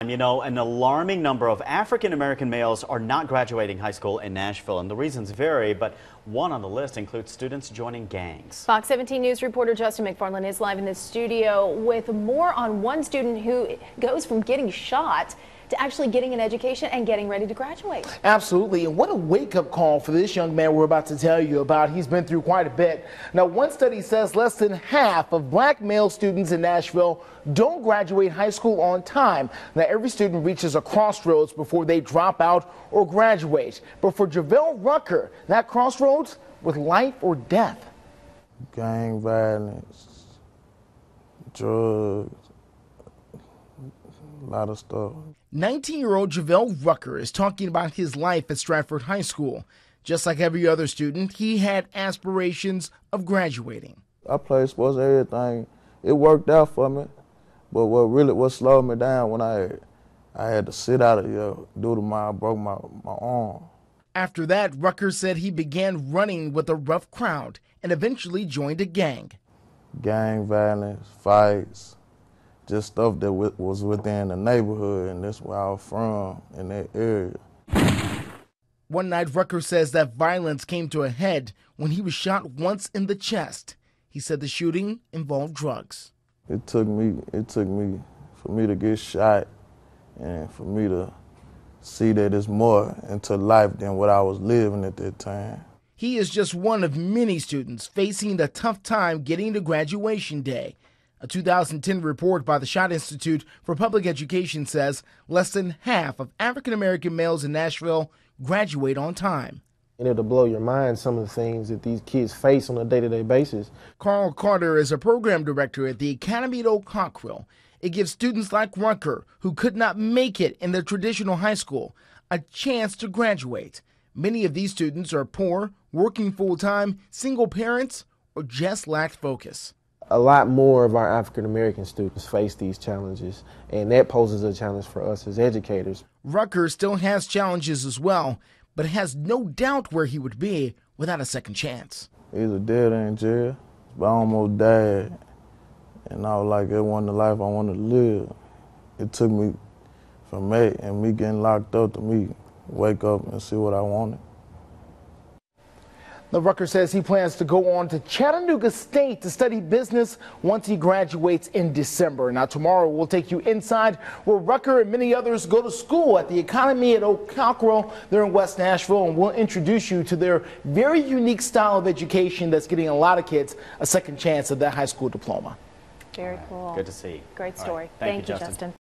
You know, an alarming number of African-American males are not graduating high school in Nashville, and the reasons vary, but one on the list includes students joining gangs. Fox 17 News reporter Justin McFarland is live in the studio with more on one student who goes from getting shot to actually getting an education and getting ready to graduate. Absolutely, and what a wake-up call for this young man we're about to tell you about. He's been through quite a bit. Now, one study says less than half of black male students in Nashville don't graduate high school on time. Now, every student reaches a crossroads before they drop out or graduate. But for Jevell Rucker, that crossroads was life or death. Gang violence, drugs, a lot of stuff. 19-year-old Jevell Rucker is talking about his life at Stratford High School. Just like every other student, he had aspirations of graduating. I played sports, everything. It worked out for me. But what slowed me down when I had to sit out of here due to I broke my arm. After that, Rucker said he began running with a rough crowd and eventually joined a gang. Gang violence, fights. Just stuff that was within the neighborhood, and that's where I was from, in that area. One night, Rucker says that violence came to a head when he was shot once in the chest. He said the shooting involved drugs. It took me for me to get shot and for me to see that it's more into life than what I was living at that time. He is just one of many students facing a tough time getting to graduation day. A 2010 report by the Schott Institute for Public Education says less than half of African-American males in Nashville graduate on time. And it'll blow your mind, some of the things that these kids face on a day-to-day basis. Carl Carter is a program director at the Academy at Old Cockrill. It gives students like Rucker, who could not make it in their traditional high school, a chance to graduate. Many of these students are poor, working full-time, single parents, or just lack focus. A lot more of our African-American students face these challenges, and that poses a challenge for us as educators. Rucker still has challenges as well, but has no doubt where he would be without a second chance. He's a dead in jail, but I almost died, and I was like, it wasn't the life I wanted to live. It took me from that and me getting locked up to me wake up and see what I wanted. The Rucker says he plans to go on to Chattanooga State to study business once he graduates in December. Now, tomorrow we'll take you inside where Rucker and many others go to school at the Academy at Old Cockrill. They're in West Nashville, and we'll introduce you to their very unique style of education that's getting a lot of kids a second chance at that high school diploma. Very cool. Good to see. Great story. Right. Thank you, Justin.